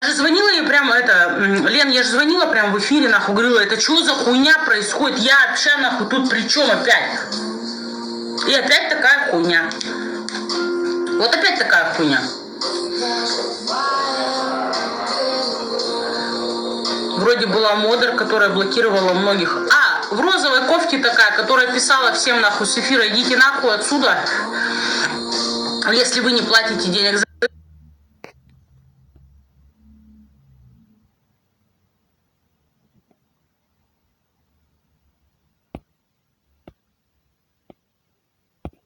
Я же звонила ей прямо Лен, я же звонила прямо в эфире, нахуй, говорила, это что за хуйня происходит? Я вообще, нахуй, тут при чем опять? И опять такая хуйня. Вот опять такая хуйня. Вроде была модер, которая блокировала многих. В розовой кофте такая, которая писала всем нахуй с эфира, идите нахуй отсюда, если вы не платите денег за...